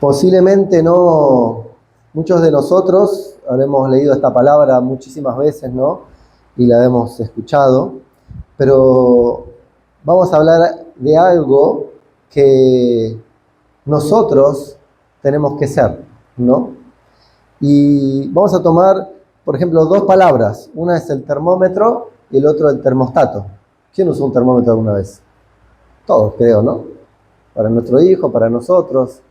Posiblemente no, muchos de nosotros habremos leído esta palabra muchísimas veces, ¿no? Y la hemos escuchado, pero vamos a hablar de algo que nosotros tenemos que ser, ¿no? Y vamos a tomar, por ejemplo, dos palabras. Una es el termómetro y el otro el termostato. ¿Quién usó un termómetro alguna vez? Todos, creo, ¿no? Para nuestro hijo, para nosotros,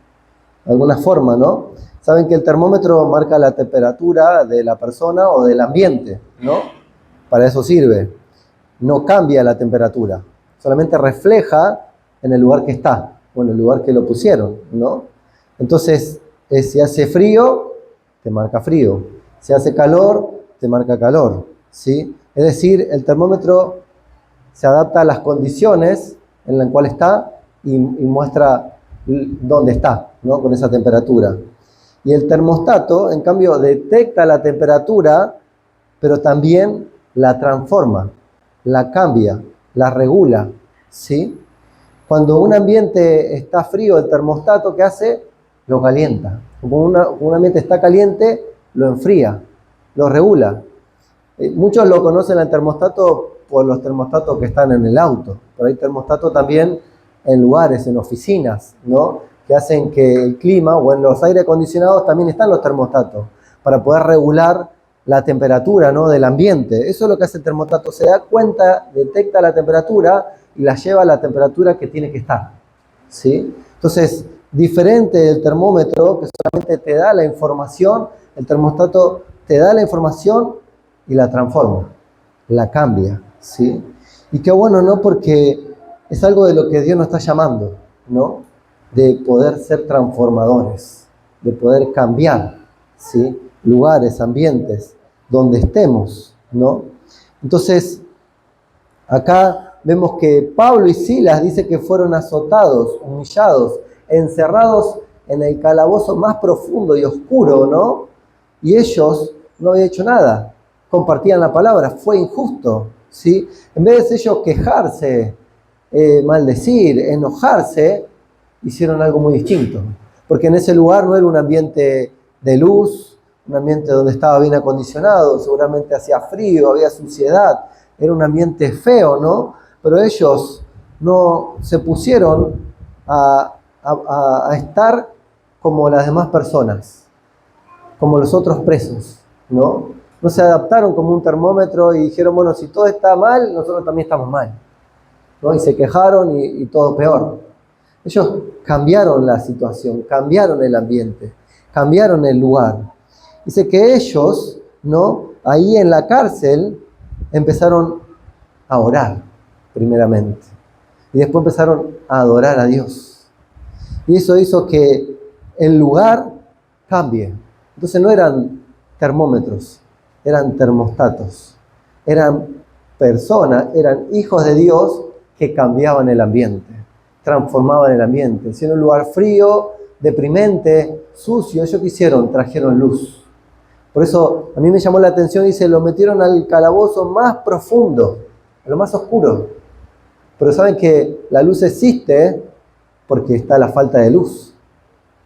de alguna forma, ¿no? Saben que el termómetro marca la temperatura de la persona o del ambiente, ¿no? Para eso sirve. No cambia la temperatura, solamente refleja en el lugar que está, o en el lugar que lo pusieron, ¿no? Entonces, si hace frío, te marca frío. Si hace calor, te marca calor, ¿sí? Es decir, el termómetro se adapta a las condiciones en las cuales está y muestra dónde está, ¿no? Con esa temperatura. Y el termostato, en cambio, detecta la temperatura, pero también la transforma, la cambia, la regula, ¿sí? Cuando un ambiente está frío, el termostato, ¿qué hace? Lo calienta. Como un ambiente está caliente, lo enfría, lo regula. Muchos lo conocen al termostato por los termostatos que están en el auto, pero hay termostatos también en lugares, en oficinas, ¿no? Que hacen que el clima, o en los aire acondicionados también están los termostatos, para poder regular la temperatura, ¿no? Del ambiente. Eso es lo que hace el termostato, se da cuenta, detecta la temperatura y la lleva a la temperatura que tiene que estar, ¿sí? Entonces, diferente del termómetro, que solamente te da la información, el termostato te da la información y la transforma, la cambia, ¿sí? Y qué bueno, ¿no? Porque es algo de lo que Dios nos está llamando, ¿no? De poder ser transformadores, de poder cambiar, ¿sí? Lugares, ambientes, donde estemos, ¿no? Entonces, acá vemos que Pablo y Silas dice que fueron azotados, humillados, encerrados en el calabozo más profundo y oscuro, ¿no? Y ellos no habían hecho nada, compartían la palabra, fue injusto, ¿sí? En vez de ellos quejarse, maldecir, enojarse, hicieron algo muy distinto, porque en ese lugar no era un ambiente de luz, un ambiente donde estaba bien acondicionado, seguramente hacía frío, había suciedad, era un ambiente feo, ¿no? Pero ellos no se pusieron a estar como las demás personas, como los otros presos, ¿no? No se adaptaron como un termómetro y dijeron, bueno, si todo está mal, nosotros también estamos mal, ¿no? Y se quejaron y todo peor. Ellos cambiaron la situación, cambiaron el ambiente, cambiaron el lugar. Dice que ellos, ¿no? Ahí en la cárcel empezaron a orar, primeramente. Y después empezaron a adorar a Dios. Y eso hizo que el lugar cambie. Entonces no eran termómetros, eran termostatos. Eran personas, eran hijos de Dios que cambiaban el ambiente, transformaban el ambiente. Si en un lugar frío, deprimente, sucio, ellos ¿qué hicieron? Trajeron luz. Por eso a mí me llamó la atención, dice, lo metieron al calabozo más profundo, a lo más oscuro. Pero saben que la luz existe porque está la falta de luz.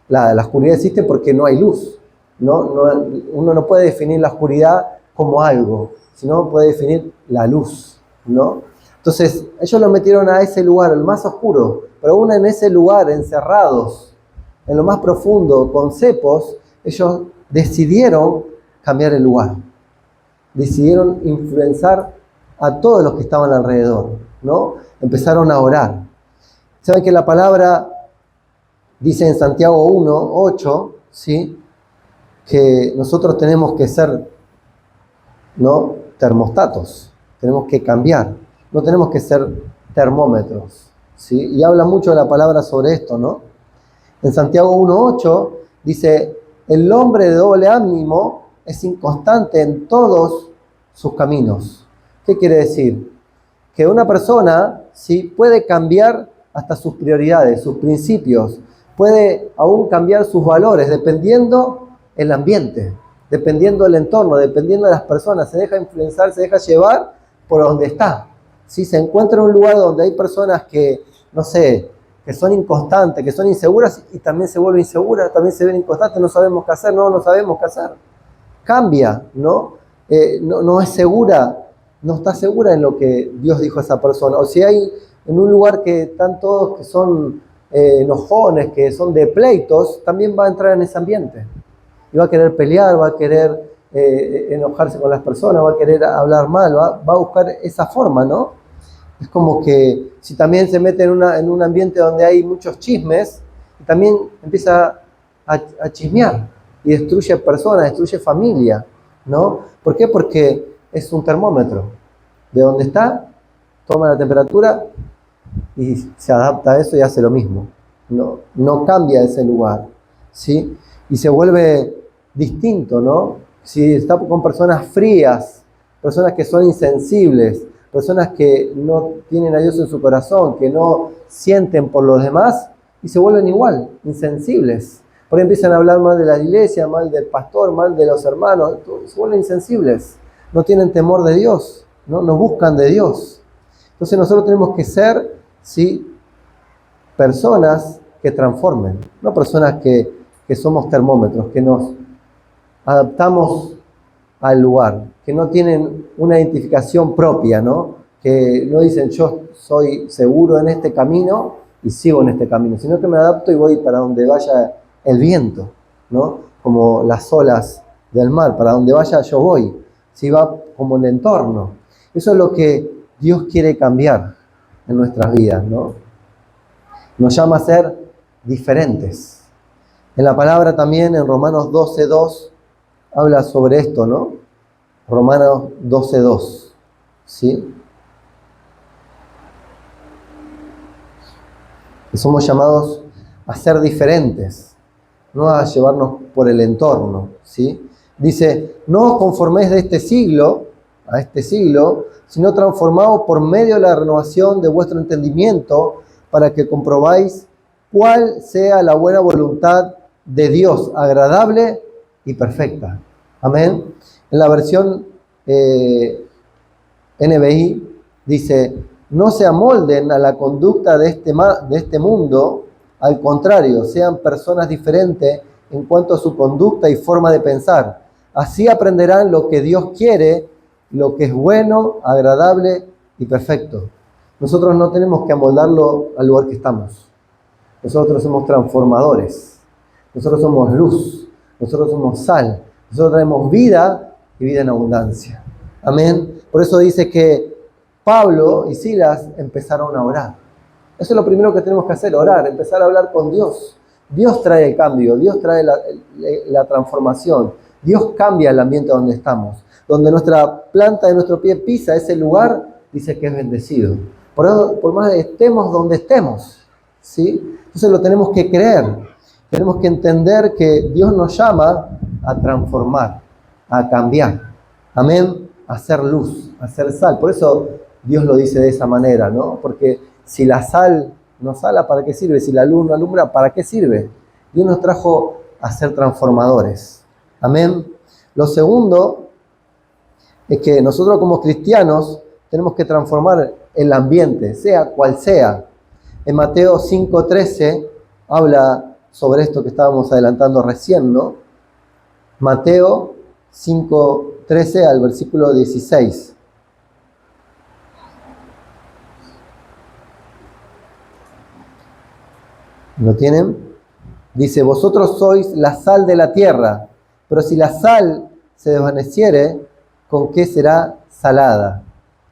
La oscuridad existe porque no hay luz. Uno no puede definir la oscuridad como algo, sino puede definir la luz, ¿no? Entonces, ellos lo metieron a ese lugar, el más oscuro, pero aún en ese lugar, encerrados, en lo más profundo, con cepos, ellos decidieron cambiar el lugar. Decidieron influenciar a todos los que estaban alrededor, ¿no? Empezaron a orar. ¿Saben que la palabra dice en Santiago 1:8, ¿sí? Que nosotros tenemos que ser, ¿no? Termostatos, tenemos que cambiar, no tenemos que ser termómetros, ¿sí? Y habla mucho de la palabra sobre esto, ¿no? En Santiago 1:8 dice, el hombre de doble ánimo es inconstante en todos sus caminos. ¿Qué quiere decir? Que una persona, ¿sí? Puede cambiar hasta sus prioridades, sus principios, puede aún cambiar sus valores dependiendo el ambiente, dependiendo del entorno, dependiendo de las personas, se deja influenciar, se deja llevar por donde está. Si se encuentra en un lugar donde hay personas que, no sé, que son inconstantes, que son inseguras y también se vuelven inseguras, también se ven inconstantes, no sabemos qué hacer, no sabemos qué hacer. Cambia, ¿no? No es segura, no está segura en lo que Dios dijo a esa persona. O si hay en un lugar que están todos que son enojones, que son de pleitos, también va a entrar en ese ambiente. Y va a querer pelear, va a querer enojarse con las personas, va a querer hablar mal, va a buscar esa forma, ¿no? Es como que si también se mete en un ambiente donde hay muchos chismes, también empieza a chismear y destruye personas, destruye familia, ¿no? ¿Por qué? Porque es un termómetro. De donde está, toma la temperatura y se adapta a eso y hace lo mismo. No cambia ese lugar, ¿sí? Y se vuelve distinto, ¿no? Si está con personas frías, personas que son insensibles, personas que no tienen a Dios en su corazón, que no sienten por los demás, y se vuelven igual, insensibles. Por ahí empiezan a hablar mal de la iglesia, mal del pastor, mal de los hermanos, se vuelven insensibles, no tienen temor de Dios, no buscan de Dios. Entonces nosotros tenemos que ser, ¿sí?, personas que transformen, no personas que somos termómetros, que nos adaptamos al lugar, que no tienen una identificación propia, ¿no? Que no dicen yo soy seguro en este camino y sigo en este camino, sino que me adapto y voy para donde vaya el viento, ¿no? Como las olas del mar, para donde vaya yo voy, ¿sí? Va como el entorno. Eso es lo que Dios quiere cambiar en nuestras vidas, ¿no? Nos llama a ser diferentes. En la palabra también, en Romanos 12:2, habla sobre esto, ¿no? Romanos 12:2, ¿sí? Que somos llamados a ser diferentes, no a llevarnos por el entorno, ¿sí? Dice, no os conforméis a este siglo, sino transformaos por medio de la renovación de vuestro entendimiento, para que comprobáis cuál sea la buena voluntad de Dios, agradable y perfecta. Amén. En la versión NBI dice, no se amolden a la conducta de este mundo, al contrario, sean personas diferentes en cuanto a su conducta y forma de pensar. Así aprenderán lo que Dios quiere, lo que es bueno, agradable y perfecto. Nosotros no tenemos que amoldarlo al lugar que estamos. Nosotros somos transformadores. Nosotros somos luz. Nosotros somos sal. Nosotros traemos vida y vida en abundancia. Amén. Por eso dice que Pablo y Silas empezaron a orar. Eso es lo primero que tenemos que hacer, orar, empezar a hablar con Dios. Dios trae el cambio, Dios trae la transformación. Dios cambia el ambiente donde estamos. Donde nuestra planta de nuestro pie pisa ese lugar, dice que es bendecido. Por más que estemos donde estemos, ¿sí? Entonces lo tenemos que creer. Tenemos que entender que Dios nos llama a transformar, a cambiar. Amén. A hacer luz, a hacer sal. Por eso Dios lo dice de esa manera, ¿no? Porque si la sal no sala, ¿para qué sirve? Si la luz no alumbra, ¿para qué sirve? Dios nos trajo a ser transformadores. Amén. Lo segundo es que nosotros como cristianos tenemos que transformar el ambiente, sea cual sea. En Mateo 5:13 habla sobre esto que estábamos adelantando recién, ¿no? Mateo 5:13 al versículo 16. ¿Lo tienen? Dice, vosotros sois la sal de la tierra, pero si la sal se desvaneciere, ¿con qué será salada?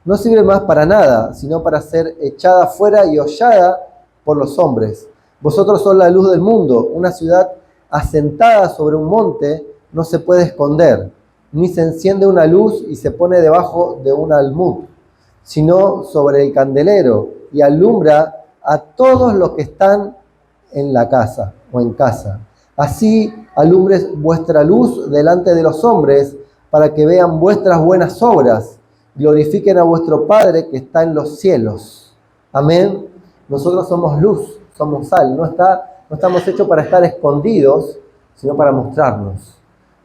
No sirve más para nada, sino para ser echada fuera y hollada por los hombres. Vosotros sois la luz del mundo. Una ciudad asentada sobre un monte no se puede esconder, ni se enciende una luz y se pone debajo de un almud, sino sobre el candelero, y alumbra a todos los que están en la casa o en casa. Así alumbre vuestra luz delante de los hombres, para que vean vuestras buenas obras, glorifiquen a vuestro Padre que está en los cielos. Amén. Nosotros somos luz, somos sal. No estamos hechos para estar escondidos, sino para mostrarnos,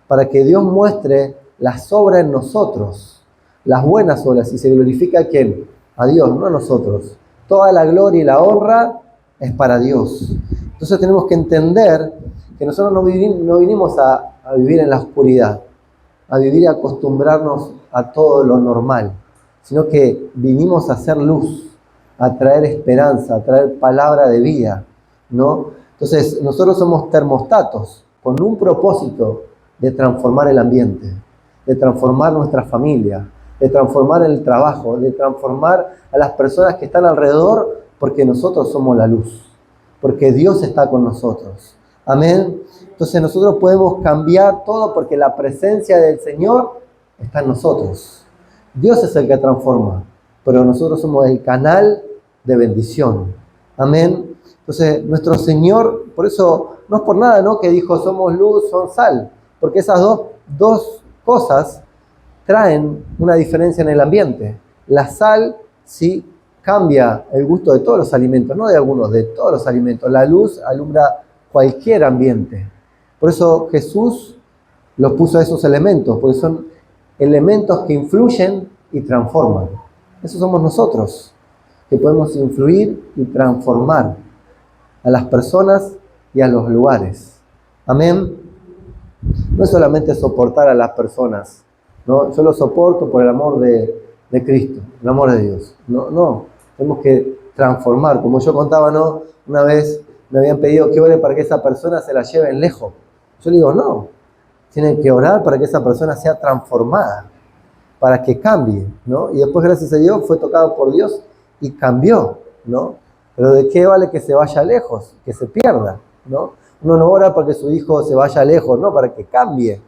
para que Dios muestre las obras en nosotros, las buenas obras, y se glorifica a ¿quién? A Dios, no a nosotros. Toda la gloria y la honra es para Dios. Entonces tenemos que entender que nosotros no vinimos a vivir en la oscuridad, a vivir y acostumbrarnos a todo lo normal, sino que vinimos a hacer luz, a traer esperanza, a traer palabra de vida, ¿no? Entonces nosotros somos termostatos con un propósito de transformar el ambiente, de transformar nuestra familia, de transformar el trabajo, de transformar a las personas que están alrededor, porque nosotros somos la luz, porque Dios está con nosotros. Amén. Entonces nosotros podemos cambiar todo porque la presencia del Señor está en nosotros. Dios es el que transforma, pero nosotros somos el canal de bendición. Amén. Entonces nuestro Señor, por eso no es por nada, ¿no?, que dijo somos luz, son sal, porque esas dos cosas traen una diferencia en el ambiente. La sal sí cambia el gusto de todos los alimentos, no de algunos, de todos los alimentos. La luz alumbra cualquier ambiente. Por eso Jesús los puso a esos elementos, porque son elementos que influyen y transforman. Eso somos nosotros, que podemos influir y transformar a las personas y a los lugares. Amén. No es solamente soportar a las personas, ¿no? Yo lo soporto por el amor de Cristo, el amor de Dios. No, tenemos que transformar. Como yo contaba, ¿no?, una vez me habían pedido que ore para que esa persona se la lleven lejos. Yo le digo, no, tienen que orar para que esa persona sea transformada, para que cambie, ¿no? Y después, gracias a Dios, fue tocado por Dios y cambió, ¿no? Pero ¿de qué vale que se vaya lejos, que se pierda, ¿no? Uno no ora para que su hijo se vaya lejos, no, para que cambie.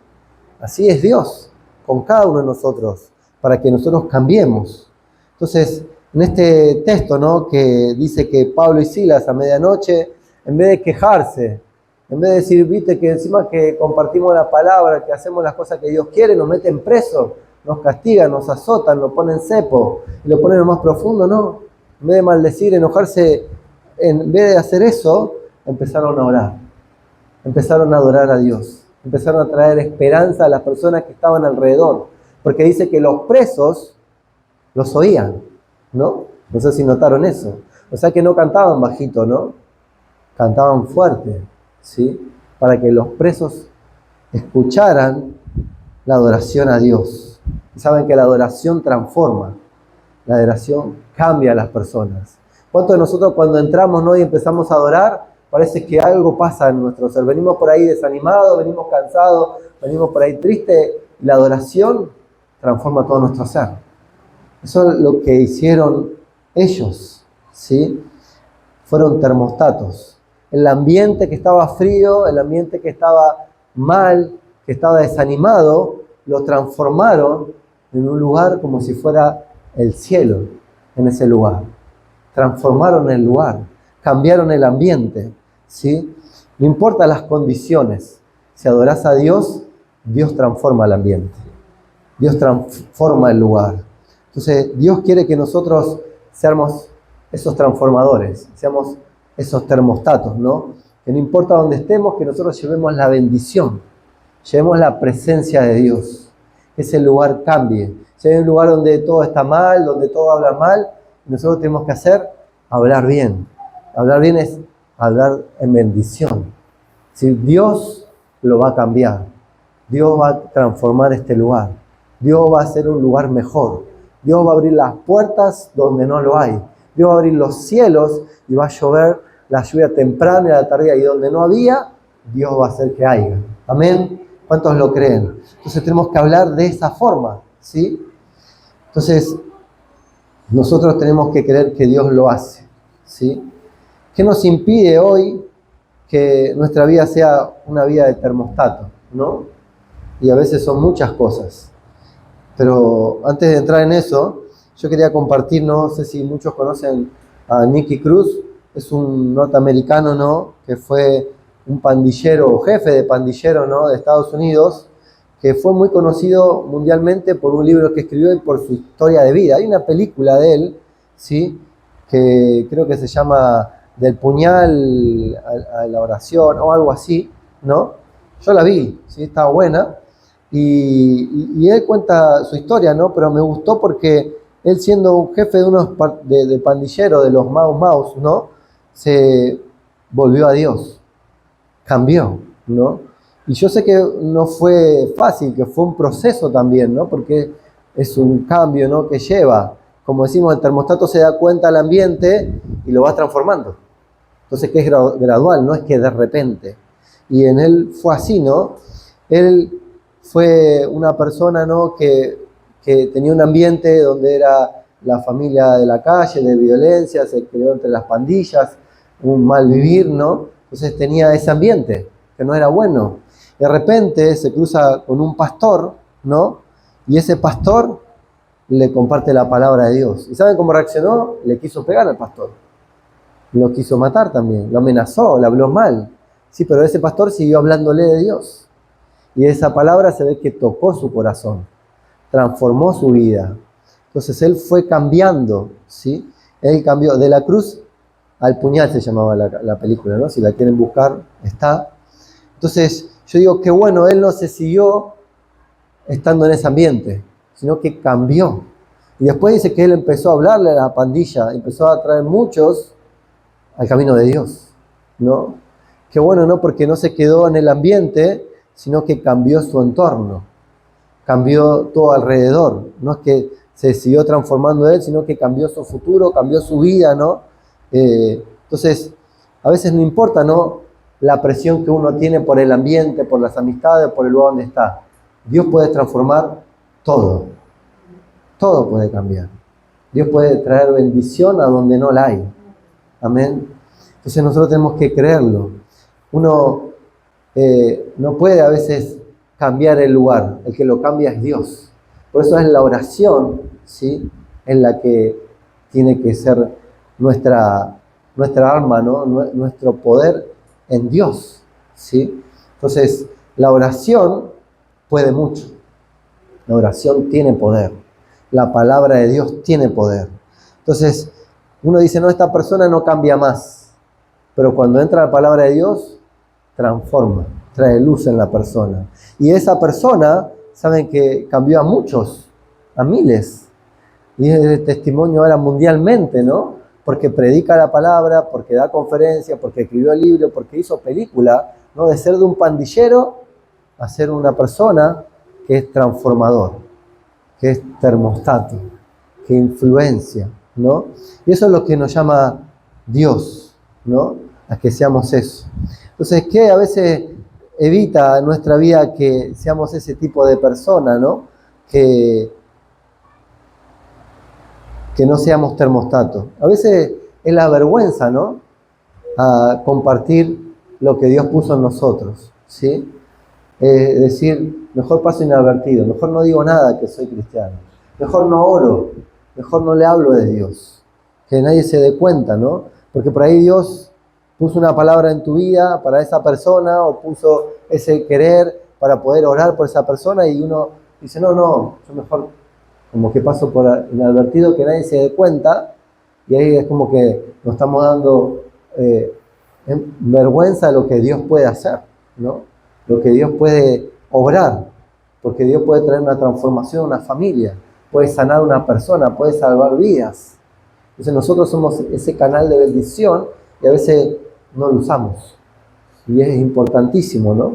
Así es Dios con cada uno de nosotros, para que nosotros cambiemos. Entonces, en este texto, ¿no?, que dice que Pablo y Silas a medianoche, en vez de quejarse, en vez de decir, viste, que encima que compartimos la palabra, que hacemos las cosas que Dios quiere, nos meten presos, nos castigan, nos azotan, nos ponen cepo, y lo ponen en lo más profundo, ¿no? En vez de maldecir, enojarse, en vez de hacer eso, empezaron a orar, empezaron a adorar a Dios, empezaron a traer esperanza a las personas que estaban alrededor, porque dice que los presos los oían, ¿no? No sé si notaron eso. O sea que no cantaban bajito, ¿no? Cantaban fuerte, ¿sí? Para que los presos escucharan la adoración a Dios. Y saben que la adoración transforma, la adoración cambia a las personas. ¿Cuántos de nosotros cuando entramos, ¿no?, y empezamos a adorar, parece que algo pasa en nuestro ser? Venimos por ahí desanimados, venimos cansados, venimos por ahí tristes, y la adoración transforma todo nuestro ser. Eso es lo que hicieron ellos, ¿sí? Fueron termostatos. El ambiente que estaba frío, el ambiente que estaba mal, que estaba desanimado, lo transformaron en un lugar como si fuera el cielo, en ese lugar. Transformaron el lugar, cambiaron el ambiente, ¿sí? No importa las condiciones, si adorás a Dios, Dios transforma el ambiente, Dios transforma el lugar. Entonces, Dios quiere que nosotros seamos esos transformadores, seamos esos termostatos, ¿no? Que no importa dónde estemos, que nosotros llevemos la bendición, llevemos la presencia de Dios, que ese lugar cambie. Si hay un lugar donde todo está mal, donde todo habla mal, nosotros tenemos que hacer hablar bien. Hablar bien es hablar en bendición. Si Dios lo va a cambiar, Dios va a transformar este lugar, Dios va a hacer un lugar mejor. Dios va a abrir las puertas donde no lo hay. Dios va a abrir los cielos y va a llover la lluvia temprana y la tardía. Y donde no había, Dios va a hacer que haya. Amén. ¿Cuántos lo creen? Entonces tenemos que hablar de esa forma, ¿sí? Entonces, nosotros tenemos que creer que Dios lo hace, ¿sí? ¿Qué nos impide hoy que nuestra vida sea una vida de termostato, ¿no? Y a veces son muchas cosas. Pero antes de entrar en eso, yo quería compartir, no sé si muchos conocen a Nicky Cruz, es un norteamericano, ¿no?, que fue un pandillero o jefe de pandillero, ¿no?, de Estados Unidos, que fue muy conocido mundialmente por un libro que escribió y por su historia de vida. Hay una película de él, ¿sí?, que creo que se llama Del puñal a la oración o algo así, ¿no? Yo la vi, ¿sí?, estaba buena. Y él cuenta su historia, ¿no? Pero me gustó porque él, siendo un jefe de unos de pandilleros, de los Mau Maus, ¿no?, se volvió a Dios, cambió, ¿no? Y yo sé que no fue fácil, que fue un proceso también, ¿no? Porque es un cambio, ¿no? Que lleva, como decimos, el termostato se da cuenta al ambiente y lo va transformando. Entonces, que es gradual, no es que de repente. Y en él fue así, ¿no? Él fue una persona, ¿no? que tenía un ambiente donde era la familia de la calle, de violencia, se creó entre las pandillas, un mal vivir, ¿no? Entonces tenía ese ambiente, que no era bueno. De repente se cruza con un pastor, ¿no? Y ese pastor le comparte la palabra de Dios. ¿Y saben cómo reaccionó? Le quiso pegar al pastor. Lo quiso matar también, lo amenazó, le habló mal. Sí, pero ese pastor siguió hablándole de Dios. Y esa palabra se ve que tocó su corazón, transformó su vida. Entonces él fue cambiando, ¿sí? Él cambió de la cruz al puñal, se llamaba la película, ¿no? Si la quieren buscar, está. Entonces yo digo que bueno, él no se siguió estando en ese ambiente, sino que cambió. Y después dice que él empezó a hablarle a la pandilla, empezó a traer muchos al camino de Dios, ¿no? Qué bueno, ¿no? Porque no se quedó en el ambiente, sino que cambió su entorno, cambió todo alrededor. No es que se siguió transformando él, sino que cambió su futuro, cambió su vida, ¿no? Entonces, a veces no importa, ¿no? La presión que uno tiene por el ambiente, por las amistades, por el lugar donde está. Dios puede transformar todo. Todo puede cambiar. Dios puede traer bendición a donde no la hay. Amén. Entonces nosotros tenemos que creerlo. Uno no puede a veces cambiar el lugar. El que lo cambia es Dios. Por eso es la oración, ¿sí? En la que tiene que ser nuestra arma, ¿no? Nuestro poder en Dios, ¿sí? Entonces, la oración puede mucho. La oración tiene poder. La palabra de Dios tiene poder. Entonces, uno dice, no, esta persona no cambia más. Pero cuando entra la palabra de Dios, transforma, trae luz en la persona. Y esa persona, saben que cambió a muchos, a miles. Y es el testimonio ahora mundialmente, ¿no? Porque predica la palabra, porque da conferencias, porque escribió el libro, porque hizo película, ¿no? De ser de un pandillero a ser una persona que es transformador, que es termostato, que influencia, ¿no? Y eso es lo que nos llama Dios, ¿no? A que seamos eso. Entonces, ¿qué a veces evita en nuestra vida que seamos ese tipo de persona, ¿no? Que no seamos termostatos. A veces es la vergüenza, ¿no? A compartir lo que Dios puso en nosotros, ¿sí? Decir, mejor paso inadvertido, mejor no digo nada que soy cristiano, mejor no oro, mejor no le hablo de Dios, que nadie se dé cuenta, ¿no? Porque por ahí Dios puso una palabra en tu vida para esa persona o puso ese querer para poder orar por esa persona y uno dice, no, yo mejor como que paso por inadvertido que nadie se dé cuenta y ahí es como que nos estamos dando vergüenza de lo que Dios puede hacer, ¿no? Lo que Dios puede obrar, porque Dios puede traer una transformación a una familia, puede sanar a una persona, puede salvar vidas. Entonces nosotros somos ese canal de bendición y a veces no lo usamos. Y es importantísimo, ¿no?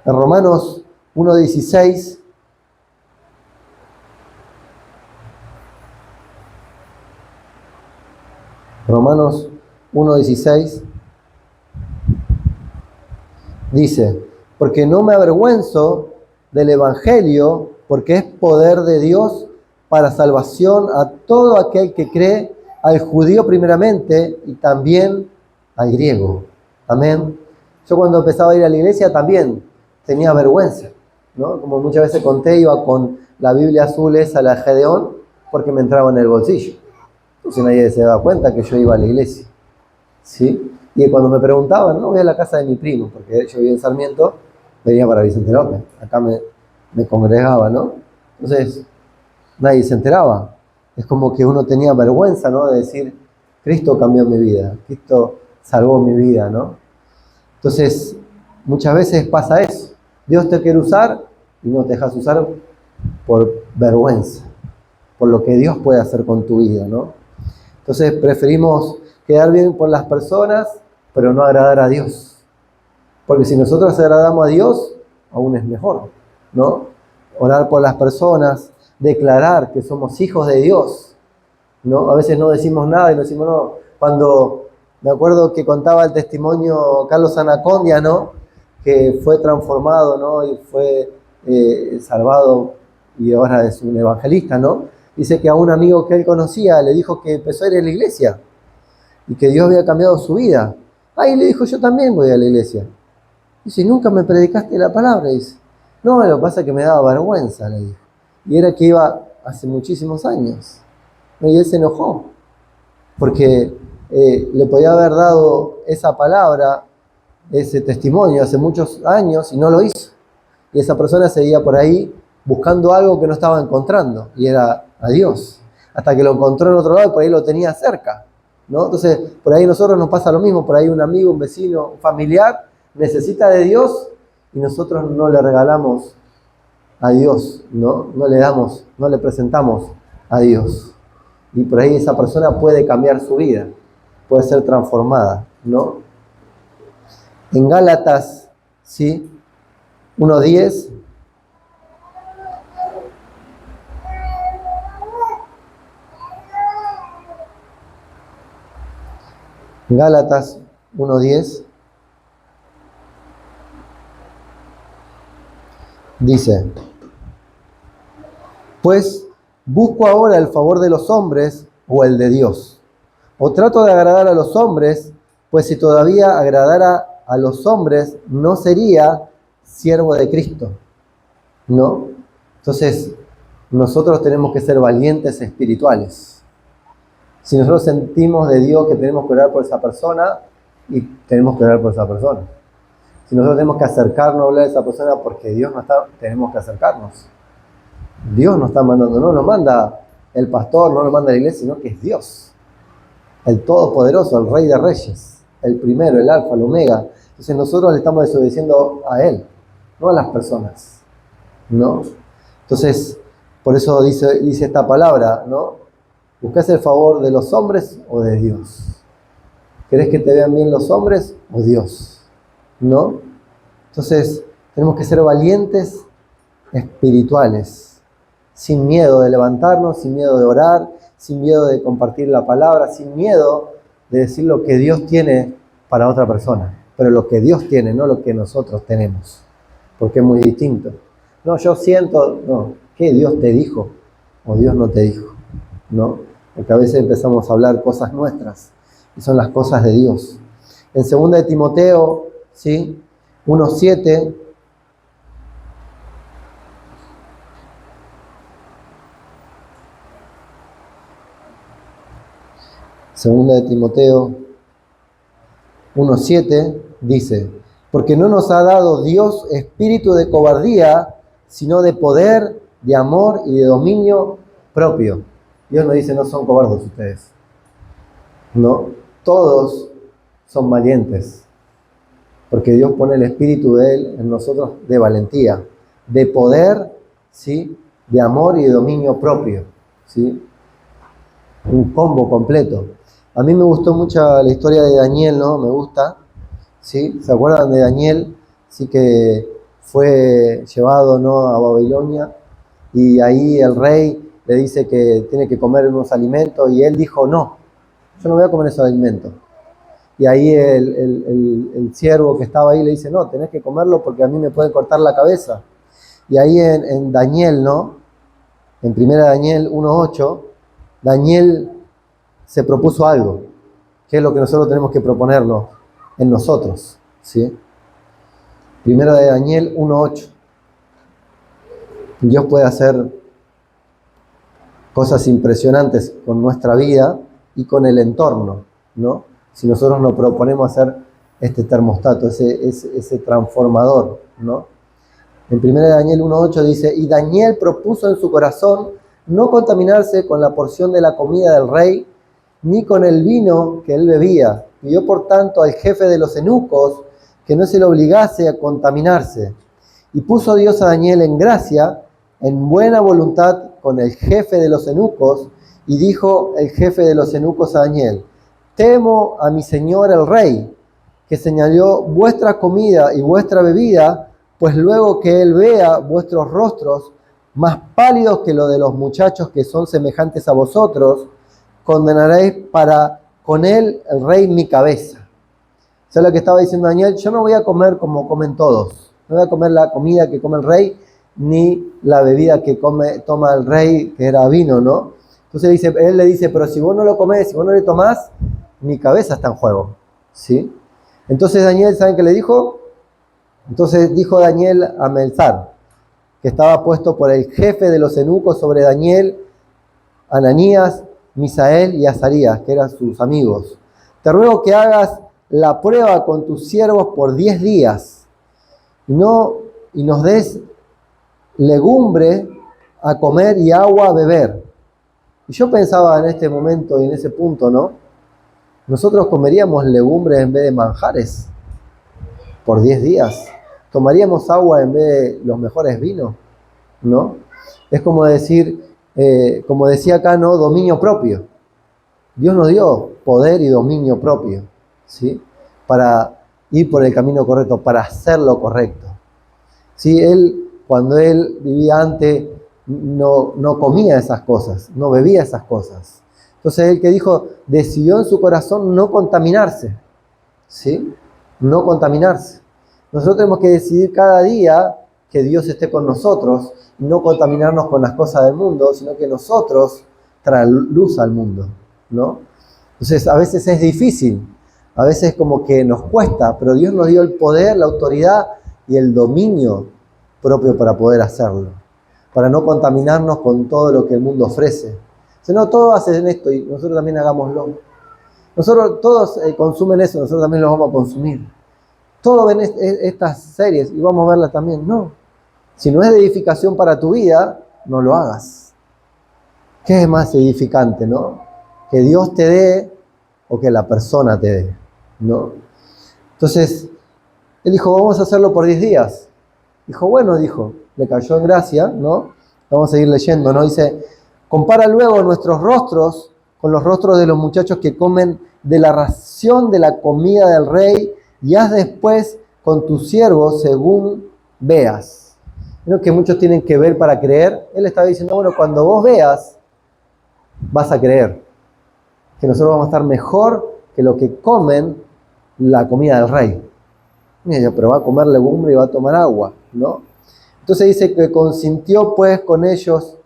En Romanos 1:16 Romanos 1:16 dice, porque no me avergüenzo del Evangelio, porque es poder de Dios para salvación a todo aquel que cree, al judío primeramente y también al griego. Amén. Yo cuando empezaba a ir a la iglesia también tenía vergüenza, ¿no? Como muchas veces conté, iba con la Biblia azul esa, la Gedeón, porque me entraba en el bolsillo. Entonces nadie se daba cuenta que yo iba a la iglesia, ¿sí? Y cuando me preguntaban, no, voy a la casa de mi primo, porque yo vivía en Sarmiento, venía para Vicente López, acá me congregaba, ¿no? Entonces, nadie se enteraba. Es como que uno tenía vergüenza, ¿no? De decir, Cristo cambió mi vida, Cristo salvó mi vida, ¿no? Entonces, muchas veces pasa eso. Dios te quiere usar y no te dejas usar por vergüenza, por lo que Dios puede hacer con tu vida, ¿no? Entonces, preferimos quedar bien por las personas, pero no agradar a Dios. Porque si nosotros agradamos a Dios, aún es mejor, ¿no? Orar por las personas, declarar que somos hijos de Dios, ¿no? A veces no decimos nada y no decimos no. Cuando me acuerdo que contaba el testimonio Carlos Anacondia, ¿no? Que fue transformado, ¿no? Y fue salvado y ahora es un evangelista, ¿no? Dice que a un amigo que él conocía le dijo que empezó a ir a la iglesia y que Dios había cambiado su vida. Y le dijo, yo también voy a la iglesia. Dice, nunca me predicaste la palabra. Dice, no, lo que pasa es que me daba vergüenza, le dijo. Y era que iba hace muchísimos años. Y él se enojó, porque le podía haber dado esa palabra, ese testimonio hace muchos años y no lo hizo. Y esa persona seguía por ahí buscando algo que no estaba encontrando, y era a Dios. Hasta que lo encontró en otro lado y por ahí lo tenía cerca, ¿no? Entonces, por ahí a nosotros nos pasa lo mismo. Por ahí un amigo, un vecino, un familiar necesita de Dios y nosotros no le regalamos a Dios, ¿no? No le damos, no le presentamos a Dios. Y por ahí esa persona puede cambiar su vida, puede ser transformada, ¿no? En Gálatas, ¿sí? 1:10. Gálatas 1:10 dice, pues busco ahora el favor de los hombres o el de Dios, o trato de agradar a los hombres, pues si todavía agradara a los hombres no sería siervo de Cristo, ¿no? Entonces nosotros tenemos que ser valientes espirituales. Si nosotros sentimos de Dios que tenemos que orar por esa persona, y tenemos que orar por esa persona. Si nosotros tenemos que acercarnos a hablar de esa persona porque Dios no está, tenemos que acercarnos. Dios nos está mandando, no nos manda el pastor, no nos manda la iglesia, sino que es Dios. El Todopoderoso, el Rey de Reyes, el primero, el Alfa, el Omega. Entonces nosotros le estamos desobedeciendo a Él, no a las personas, ¿no? Entonces, por eso dice esta palabra, ¿no? ¿Buscás el favor de los hombres o de Dios? ¿Querés que te vean bien los hombres o Dios? ¿No? Entonces, tenemos que ser valientes espirituales, sin miedo de levantarnos, sin miedo de orar, sin miedo de compartir la palabra, sin miedo de decir lo que Dios tiene para otra persona, pero lo que Dios tiene, no lo que nosotros tenemos, porque es muy distinto. No, yo siento, no, ¿qué Dios te dijo o Dios no te dijo? ¿No? Porque a veces empezamos a hablar cosas nuestras y son las cosas de Dios. En 2 de Timoteo, ¿sí? 1:7 2 de Timoteo 1:7 dice, porque no nos ha dado Dios espíritu de cobardía, sino de poder, de amor y de dominio propio. Dios nos dice, no son cobardes ustedes. No, todos son valientes. Porque Dios pone el espíritu de Él en nosotros de valentía, de poder, ¿sí? De amor y de dominio propio, ¿sí? Un combo completo. A mí me gustó mucho la historia de Daniel, ¿no? Me gusta, ¿sí? ¿Se acuerdan de Daniel? Sí, que fue llevado, ¿no? A Babilonia y ahí el rey le dice que tiene que comer unos alimentos y él dijo, no, yo no voy a comer esos alimentos. Y ahí el siervo que estaba ahí le dice, no, tenés que comerlo porque a mí me pueden cortar la cabeza. Y ahí en Daniel, ¿no? En 1 Daniel 1:8, Daniel se propuso algo, que es lo que nosotros tenemos que proponernos en nosotros, ¿sí? 1 Daniel 1:8. Dios puede hacer cosas impresionantes con nuestra vida y con el entorno, ¿no? Si nosotros nos proponemos hacer este termostato, ese transformador, ¿no? En 1 Daniel 1:8 dice, y Daniel propuso en su corazón no contaminarse con la porción de la comida del rey, ni con el vino que él bebía. Pidió por tanto al jefe de los eunucos que no se le obligase a contaminarse. Y puso Dios a Daniel en gracia, en buena voluntad con el jefe de los eunucos, y dijo el jefe de los eunucos a Daniel, temo a mi señor el rey, que señaló vuestra comida y vuestra bebida, pues luego que él vea vuestros rostros más pálidos que los de los muchachos que son semejantes a vosotros, condenaréis para con él el rey mi cabeza. Eso es lo que estaba diciendo Daniel. Yo no voy a comer como comen todos. No voy a comer la comida que come el rey, ni la bebida que toma el rey, que era vino, ¿no? Entonces él le dice, pero si vos no lo comés, si vos no le tomás, mi cabeza está en juego, ¿sí? Entonces Daniel, ¿saben qué le dijo? Entonces dijo Daniel a Melzar, que estaba puesto por el jefe de los eunucos sobre Daniel, Ananías, Misael y Azarías, que eran sus amigos. Te ruego que hagas la prueba con tus siervos por 10 días y nos des legumbre a comer y agua a beber. Y yo pensaba en este momento y en ese punto, ¿no? Nosotros comeríamos legumbres en vez de manjares por 10 días. Tomaríamos agua en vez de los mejores vinos, ¿no? Es como decir, como decía acá, ¿no? Dominio propio. Dios nos dio poder y dominio propio, ¿sí? Para ir por el camino correcto, para hacer lo correcto. ¿Sí? Cuando él vivía antes, no comía esas cosas, no bebía esas cosas. Entonces él que dijo, decidió en su corazón no contaminarse, ¿sí? No contaminarse. Nosotros tenemos que decidir cada día que Dios esté con nosotros, no contaminarnos con las cosas del mundo, sino que nosotros traer luz al mundo, ¿no? Entonces a veces es difícil, a veces como que nos cuesta, pero Dios nos dio el poder, la autoridad y el dominio propio para poder hacerlo, para no contaminarnos con todo lo que el mundo ofrece. Si no, todos hacen esto y nosotros también hagámoslo. Todos consumen eso, nosotros también lo vamos a consumir. Todos ven estas series y vamos a verlas también. No, si no es de edificación para tu vida, no lo hagas. ¿Qué es más edificante, no? Que Dios te dé o que la persona te dé, ¿no? Entonces, él dijo, vamos a hacerlo por 10 días. Dijo, bueno, le cayó en gracia, ¿no? Vamos a seguir leyendo, ¿no? Dice, compara luego nuestros rostros con los rostros de los muchachos que comen de la ración de la comida del rey y haz después con tus siervos según veas. ¿No? Que muchos tienen que ver para creer. Él estaba diciendo, bueno, cuando vos veas, vas a creer que nosotros vamos a estar mejor que lo que comen la comida del rey. Mira, pero va a comer legumbre y va a tomar agua, ¿no? Entonces dice que consintió pues con ellos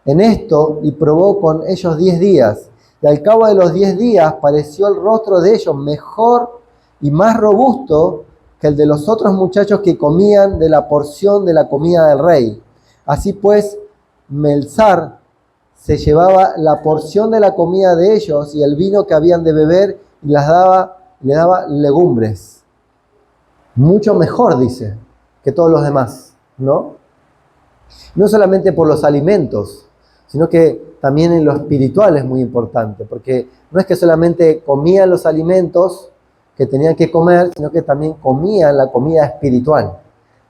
en esto y probó con ellos 10 días. Y al cabo de los 10 días pareció el rostro de ellos mejor y más robusto que el de los otros muchachos que comían de la porción de la comida del rey. Así pues, Melzar se llevaba la porción de la comida de ellos y el vino que habían de beber y le daba legumbres. Mucho mejor, dice, que todos los demás, ¿no? No solamente por los alimentos, sino que también en lo espiritual es muy importante, porque no es que solamente comían los alimentos que tenían que comer, sino que también comían la comida espiritual,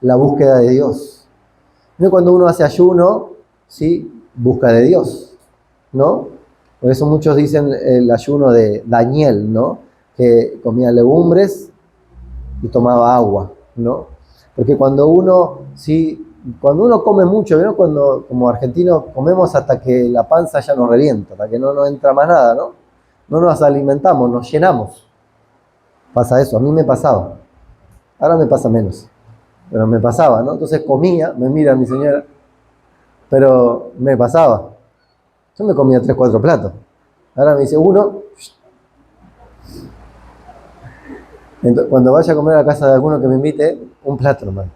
la búsqueda de Dios. No cuando uno hace ayuno, ¿sí? Busca de Dios, ¿no? Por eso muchos dicen el ayuno de Daniel, ¿no? Que comía legumbres y tomaba agua, ¿no? Porque cuando uno come mucho, ¿no? Cuando como argentinos comemos hasta que la panza ya nos revienta, hasta que no nos entra más nada, ¿no? No nos alimentamos, nos llenamos. Pasa eso, a mí me pasaba. Ahora me pasa menos, pero me pasaba, ¿no? Entonces comía, me mira mi señora, pero me pasaba. Yo me comía 3, 4 platos. Ahora me dice uno. Entonces, cuando vaya a comer a la casa de alguno que me invite, un plato nomás.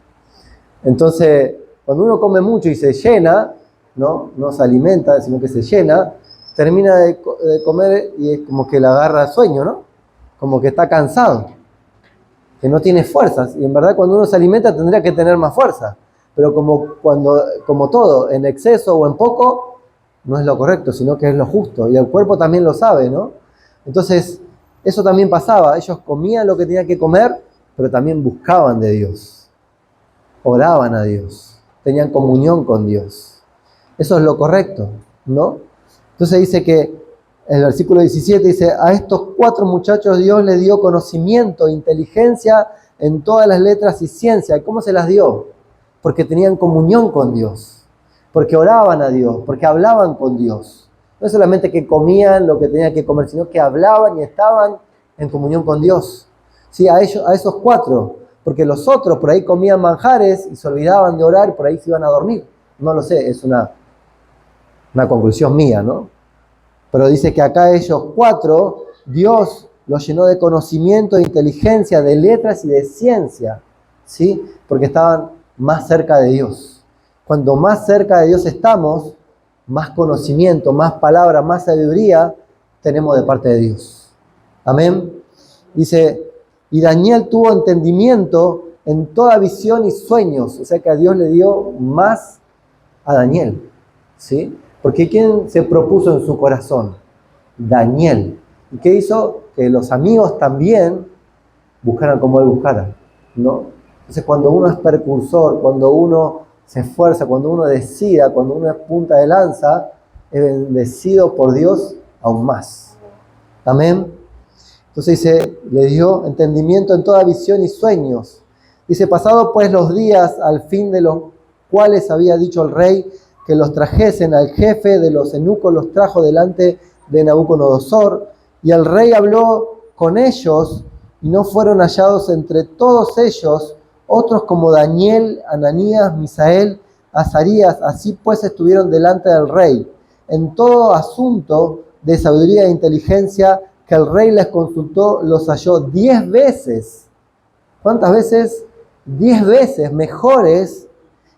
Entonces, cuando uno come mucho y se llena, no se alimenta, sino que se llena, termina de comer y es como que le agarra sueño, ¿no? Como que está cansado, que no tiene fuerzas. Y en verdad cuando uno se alimenta tendría que tener más fuerza. Pero como todo, en exceso o en poco, no es lo correcto, sino que es lo justo. Y el cuerpo también lo sabe, ¿no? Entonces, eso también pasaba. Ellos comían lo que tenían que comer, pero también buscaban de Dios. Oraban a Dios. Tenían comunión con Dios. Eso es lo correcto, ¿no? Entonces dice que El versículo 17 dice, a estos 4 muchachos Dios les dio conocimiento, inteligencia en todas las letras y ciencia. ¿Y cómo se las dio? Porque tenían comunión con Dios, porque oraban a Dios, porque hablaban con Dios. No es solamente que comían lo que tenían que comer, sino que hablaban y estaban en comunión con Dios. Sí, a esos 4, porque los otros por ahí comían manjares y se olvidaban de orar y por ahí se iban a dormir. No lo sé, es una conclusión mía, ¿no? Pero dice que acá ellos 4, Dios los llenó de conocimiento, de inteligencia, de letras y de ciencia, ¿sí? Porque estaban más cerca de Dios. Cuando más cerca de Dios estamos, más conocimiento, más palabra, más sabiduría tenemos de parte de Dios. Amén. Dice, y Daniel tuvo entendimiento en toda visión y sueños. O sea que a Dios le dio más a Daniel, ¿sí? Porque ¿quién se propuso en su corazón? Daniel. ¿Y qué hizo? Que los amigos también buscaran como él buscara, ¿no? Entonces cuando uno es precursor, cuando uno se esfuerza, cuando uno decida, cuando uno es punta de lanza, es bendecido por Dios aún más. Amén. Entonces dice, le dio entendimiento en toda visión y sueños. Dice, pasado pues los días, al fin de los cuales había dicho el rey que los trajesen, al jefe de los eunucos los trajo delante de Nabucodonosor, y el rey habló con ellos, y no fueron hallados entre todos ellos otros como Daniel, Ananías, Misael, Azarías. Así pues estuvieron delante del rey en todo asunto de sabiduría e inteligencia que el rey les consultó, los halló 10 veces. ¿Cuántas veces? 10 veces mejores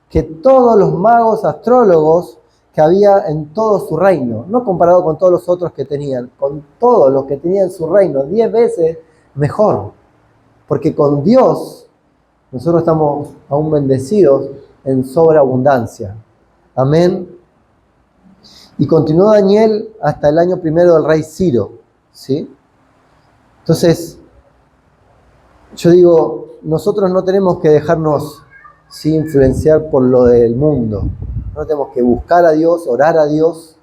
que todos los magos astrólogos que había en todo su reino. No comparado con todos los otros que tenían, con todos los que tenían en su reino, 10 veces mejor. Porque con Dios nosotros estamos aún bendecidos en sobreabundancia. Amén. Y continuó Daniel hasta el año 1 del rey Ciro, ¿sí? Entonces, yo digo, nosotros no tenemos que dejarnos influenciar por lo del mundo. No tenemos que buscar a Dios, orar a Dios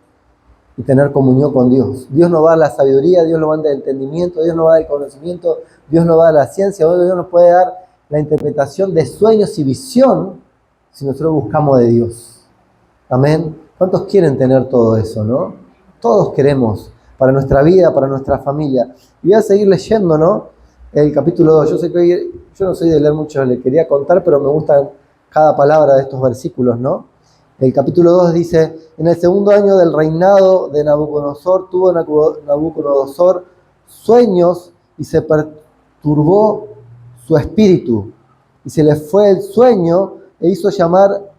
y tener comunión con Dios. Dios nos va a dar la sabiduría, Dios nos va a dar el entendimiento, Dios nos va a dar el conocimiento, Dios nos va a dar la ciencia, Dios nos puede dar la interpretación de sueños y visión si nosotros buscamos de Dios. Amén. ¿Cuántos quieren tener todo eso, no? Todos queremos, para nuestra vida, para nuestra familia. Y voy a seguir leyendo, ¿no? El capítulo 2. Yo sé que hoy, yo no soy de leer mucho, le quería contar, pero me gustan cada palabra de estos versículos, ¿no? El capítulo 2 dice, en el segundo año del reinado de Nabucodonosor, tuvo Nabucodonosor sueños y se perturbó su espíritu. Y se le fue el sueño e hizo llamar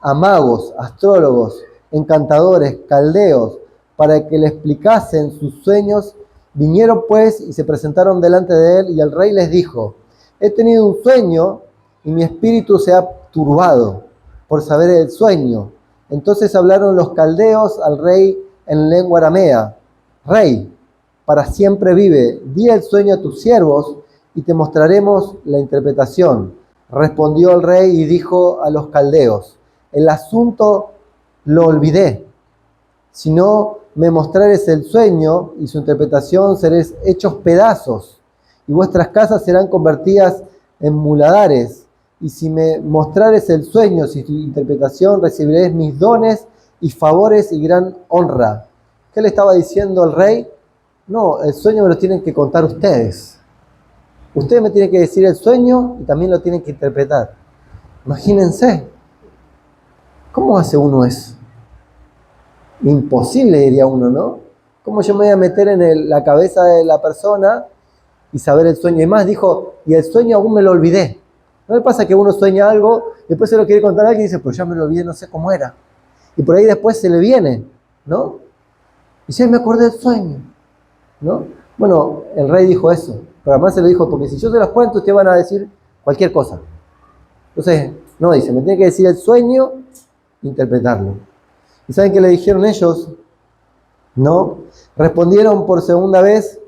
a magos, astrólogos, encantadores, caldeos, para que le explicasen sus sueños. Vinieron pues y se presentaron delante de él, y el rey les dijo, he tenido un sueño y mi espíritu se ha turbado por saber el sueño. Entonces hablaron los caldeos al rey en lengua aramea. Rey, para siempre vive, di el sueño a tus siervos y te mostraremos la interpretación. Respondió el rey y dijo a los caldeos, el asunto lo olvidé. Si no me mostrares el sueño y su interpretación, seréis hechos pedazos, y vuestras casas serán convertidas en muladares. Y si me mostrares el sueño y su interpretación, recibiréis mis dones y favores y gran honra. ¿Qué le estaba diciendo el rey? No, el sueño me lo tienen que contar ustedes. Ustedes me tienen que decir el sueño y también lo tienen que interpretar. Imagínense. ¿Cómo hace uno eso? Imposible, diría uno, ¿no? ¿Cómo yo me voy a meter en la cabeza de la persona y saber el sueño? Y más dijo, y el sueño aún me lo olvidé. ¿No le pasa que uno sueña algo, después se lo quiere contar a alguien y dice, pues ya me lo olvidé, no sé cómo era? Y por ahí después se le viene, ¿no? Y ya me acordé del sueño, ¿no? Bueno, el rey dijo eso, pero además se lo dijo, porque si yo se los cuento, ustedes van a decir cualquier cosa. Entonces, no, dice, me tiene que decir el sueño, interpretarlo. ¿Y saben qué le dijeron ellos? No. Respondieron por segunda vez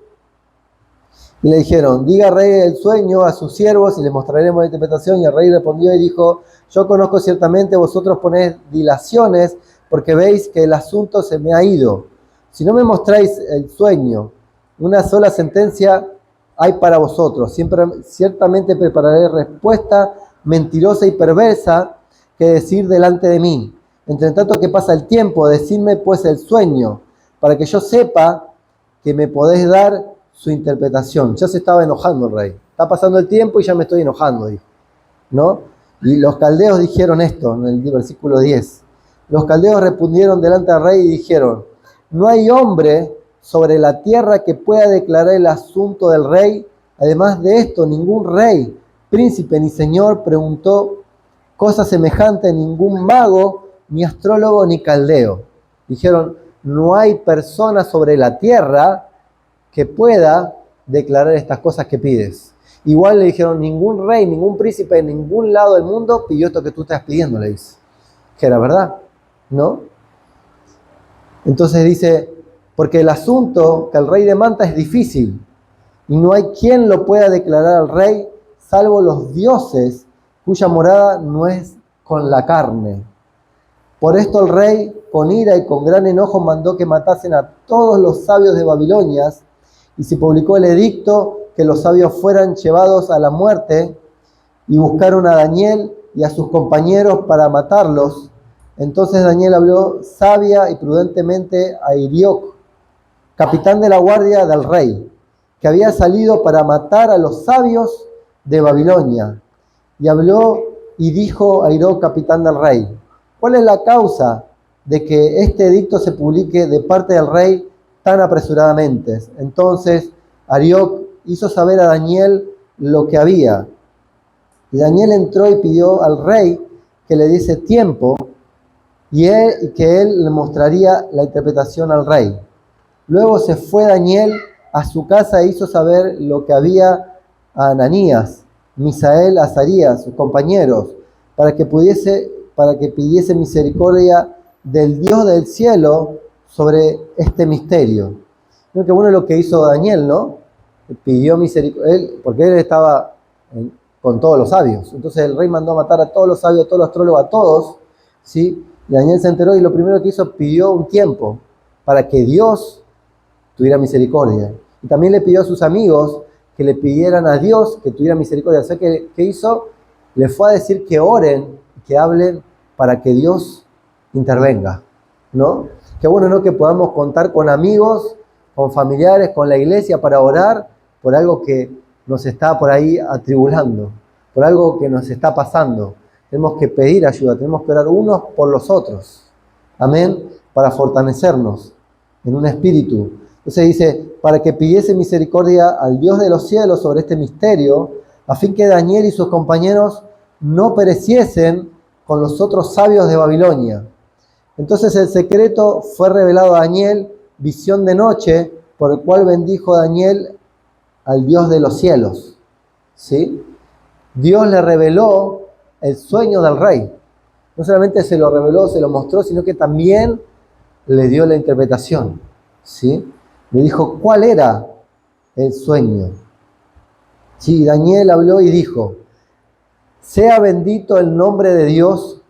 y le dijeron, diga rey el sueño a sus siervos y les mostraremos la interpretación. Y el rey respondió y dijo, yo conozco ciertamente, vosotros ponéis dilaciones porque veis que el asunto se me ha ido. Si no me mostráis el sueño, una sola sentencia hay para vosotros. Ciertamente prepararé respuesta mentirosa y perversa que decir delante de mí. Entre tanto que pasa el tiempo, decidme pues el sueño, para que yo sepa que me podéis dar su interpretación. Ya se estaba enojando el rey. Está pasando el tiempo y ya me estoy enojando, dijo, ¿no? Y los caldeos dijeron esto en el versículo 10. Los caldeos respondieron delante del rey y dijeron: no hay hombre sobre la tierra que pueda declarar el asunto del rey. Además de esto, ningún rey, príncipe ni señor preguntó cosa semejante, ningún mago, ni astrólogo, ni caldeo. Dijeron: no hay persona sobre la tierra que pueda declarar estas cosas que pides. Igual le dijeron: ningún rey, ningún príncipe en ningún lado del mundo pidió esto que tú estás pidiendo, le dice. Que era verdad, ¿no? Entonces dice: porque el asunto que el rey demanda es difícil, y no hay quien lo pueda declarar al rey, salvo los dioses, cuya morada no es con la carne. Por esto el rey, con ira y con gran enojo, mandó que matasen a todos los sabios de Babilonia, y se publicó el edicto que los sabios fueran llevados a la muerte, y buscaron a Daniel y a sus compañeros para matarlos. Entonces Daniel habló sabia y prudentemente a Arioc, capitán de la guardia del rey, que había salido para matar a los sabios de Babilonia. Y habló y dijo a Arioc, capitán del rey: ¿cuál es la causa de que este edicto se publique de parte del rey tan apresuradamente? Entonces Arioc hizo saber a Daniel lo que había. Y Daniel entró y pidió al rey que le diese tiempo y que él le mostraría la interpretación al rey. Luego se fue Daniel a su casa e hizo saber lo que había a Ananías, Misael, Azarías, sus compañeros, para que pidiese misericordia del Dios del cielo sobre este misterio. Creo que bueno lo que hizo Daniel, ¿no? Pidió misericordia, porque él estaba con todos los sabios. Entonces el rey mandó a matar a todos los sabios, a todos los astrólogos, a todos, ¿sí? Y Daniel se enteró y lo primero que hizo, pidió un tiempo para que Dios tuviera misericordia. Y también le pidió a sus amigos que le pidieran a Dios que tuviera misericordia. O sea, ¿qué hizo? Le fue a decir que oren, que hablen para que Dios intervenga, ¿no? Qué bueno, ¿no? Que podamos contar con amigos, con familiares, con la iglesia para orar por algo que nos está por ahí atribulando, por algo que nos está pasando. Tenemos que pedir ayuda, tenemos que orar unos por los otros. Amén. Para fortalecernos en un espíritu. Entonces dice, para que pidiese misericordia al Dios de los cielos sobre este misterio, a fin que Daniel y sus compañeros no pereciesen con los otros sabios de Babilonia. Entonces el secreto fue revelado a Daniel, visión de noche, por el cual bendijo Daniel al Dios de los cielos. ¿Sí? Dios le reveló el sueño del rey. No solamente se lo reveló, se lo mostró, sino que también le dio la interpretación. ¿Sí? Le dijo cuál era el sueño. Sí, Daniel habló y dijo: sea bendito el nombre de Dios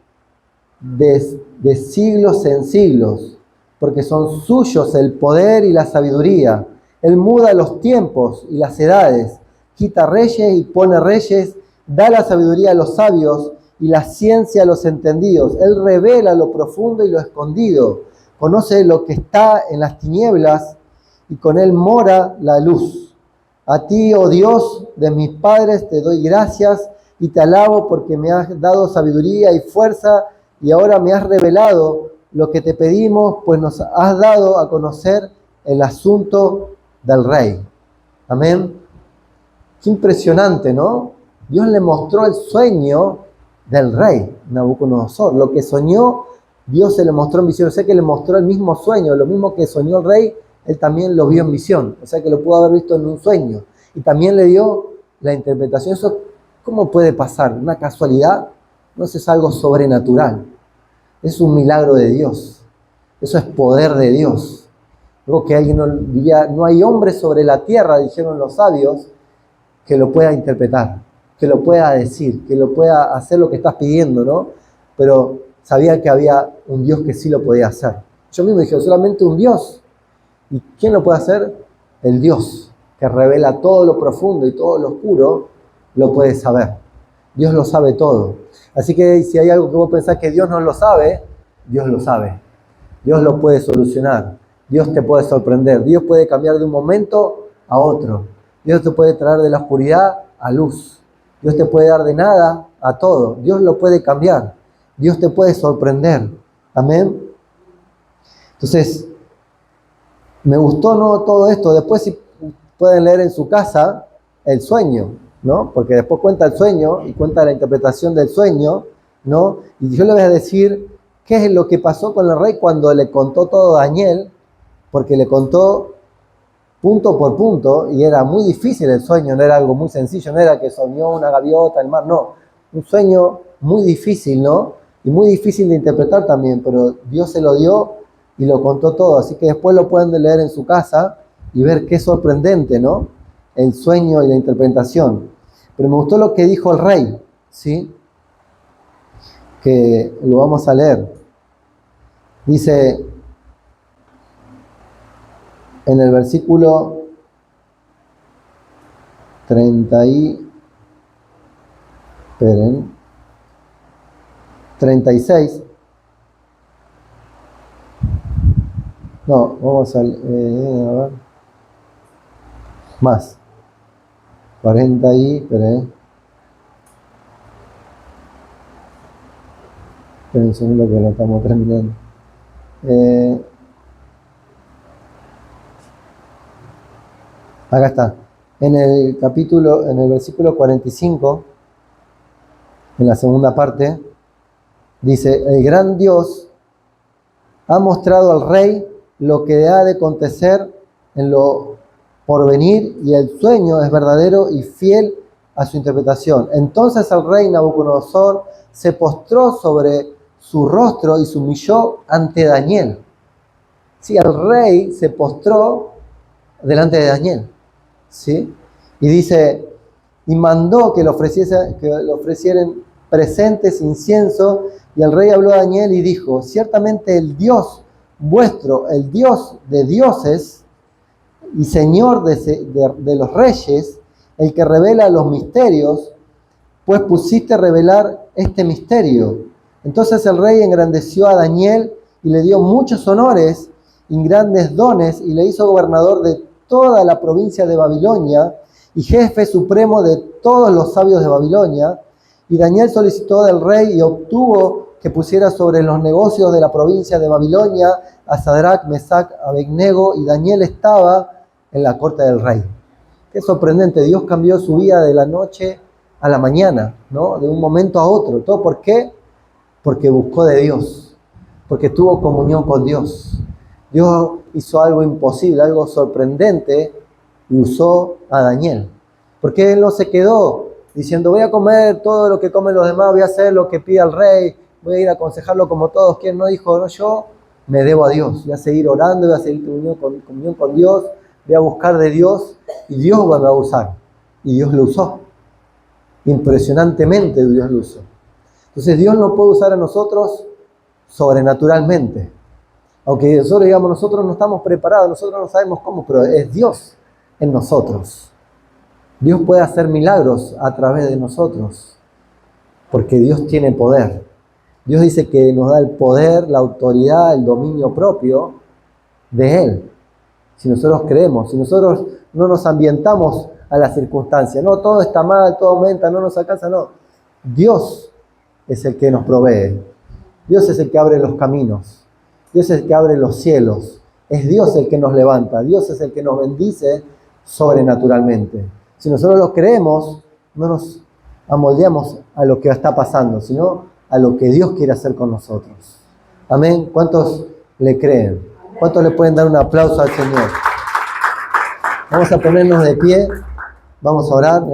de siglos en siglos, porque son suyos el poder y la sabiduría. Él muda los tiempos y las edades, quita reyes y pone reyes, da la sabiduría a los sabios y la ciencia a los entendidos. Él revela lo profundo y lo escondido, conoce lo que está en las tinieblas y con él mora la luz. A ti, oh Dios de mis padres, te doy gracias y te alabo porque me has dado sabiduría y fuerza y ahora me has revelado lo que te pedimos, pues nos has dado a conocer el asunto del rey. Amén. Qué impresionante, ¿no? Dios le mostró el sueño del rey Nabucodonosor. Lo que soñó, Dios se le mostró en visión. O sea que le mostró el mismo sueño, lo mismo que soñó el rey, él también lo vio en visión. O sea que lo pudo haber visto en un sueño. Y también le dio la interpretación. Eso, ¿cómo puede pasar? ¿Una casualidad? No, eso es algo sobrenatural. Es un milagro de Dios. Eso es poder de Dios. Luego que alguien diría, no hay hombre sobre la tierra, dijeron los sabios, que lo pueda interpretar, que lo pueda decir, que lo pueda hacer lo que estás pidiendo, ¿no? Pero sabían que había un Dios que sí lo podía hacer. Yo mismo dije, solamente un Dios ¿Y quién lo puede hacer? El Dios, que revela todo lo profundo y todo lo oscuro, lo puede saber. Dios lo sabe todo. Así que si hay algo que vos pensás que Dios no lo sabe, Dios lo sabe. Dios lo puede solucionar. Dios te puede sorprender. Dios puede cambiar de un momento a otro. Dios te puede traer de la oscuridad a luz. Dios te puede dar de nada a todo. Dios lo puede cambiar. Dios te puede sorprender. Amén. Entonces, me gustó, ¿no?, todo esto. Después, si pueden leer en su casa el sueño, ¿no? Porque después cuenta el sueño y cuenta la interpretación del sueño, ¿no? Y yo le voy a decir qué es lo que pasó con el rey cuando le contó todo a Daniel, porque le contó punto por punto y era muy difícil el sueño, no era algo muy sencillo, no era que soñó una gaviota, el mar, no. Un sueño muy difícil, ¿no? Y muy difícil de interpretar también, pero Dios se lo dio y lo contó todo. Así que después lo pueden leer en su casa y ver qué sorprendente, ¿no? El sueño y la interpretación. Pero me gustó lo que dijo el rey, ¿sí? Que lo vamos a leer. Dice en el versículo 36. No, vamos a ver. Más. 40 y... Esperen un segundo que lo estamos terminando. Acá está. En el versículo 45, en la segunda parte, dice: el gran Dios ha mostrado al rey lo que ha de acontecer en lo porvenir, y el sueño es verdadero y fiel a su interpretación. Entonces el rey Nabucodonosor se postró sobre su rostro y se humilló ante Daniel. Sí, el rey se postró delante de Daniel, ¿sí? Y dice, y mandó que le ofrecieran presentes, incienso, y el rey habló a Daniel y dijo: ciertamente el Dios vuestro, el Dios de dioses y Señor de los reyes, el que revela los misterios, pues pusiste a revelar este misterio. Entonces el rey engrandeció a Daniel y le dio muchos honores y grandes dones, y le hizo gobernador de toda la provincia de Babilonia y jefe supremo de todos los sabios de Babilonia. Y Daniel solicitó del rey y obtuvo que pusiera sobre los negocios de la provincia de Babilonia a Sadrach, Mesach, Abednego, y Daniel estaba en la corte del rey. Qué sorprendente, Dios cambió su vida de la noche a la mañana, ¿no? De un momento a otro. ¿Todo por qué? Porque buscó de Dios, porque tuvo comunión con Dios. Dios hizo algo imposible, algo sorprendente, y usó a Daniel. Porque él no se quedó diciendo: voy a comer todo lo que comen los demás, voy a hacer lo que pida el rey, voy a ir a aconsejarlo como todos quieren. No, dijo: no, yo me debo a Dios, voy a seguir orando, voy a seguir comunión con Dios, voy a buscar de Dios, y Dios me va a usar. Y Dios lo usó. Impresionantemente Dios lo usó. Entonces Dios nos puede usar a nosotros sobrenaturalmente. Aunque nosotros digamos, nosotros no estamos preparados, nosotros no sabemos cómo, pero es Dios en nosotros. Dios puede hacer milagros a través de nosotros, porque Dios tiene poder. Dios dice que nos da el poder, la autoridad, el dominio propio de Él. Si nosotros creemos, si nosotros no nos ambientamos a las circunstancias, no, todo está mal, todo aumenta, no nos alcanza, no. Dios es el que nos provee. Dios es el que abre los caminos. Dios es el que abre los cielos. Es Dios el que nos levanta. Dios es el que nos bendice sobrenaturalmente. Si nosotros lo creemos, no nos amoldeamos a lo que está pasando, sino a lo que Dios quiere hacer con nosotros. Amén. ¿Cuántos le creen? ¿Cuántos le pueden dar un aplauso al Señor? Vamos a ponernos de pie. Vamos a orar.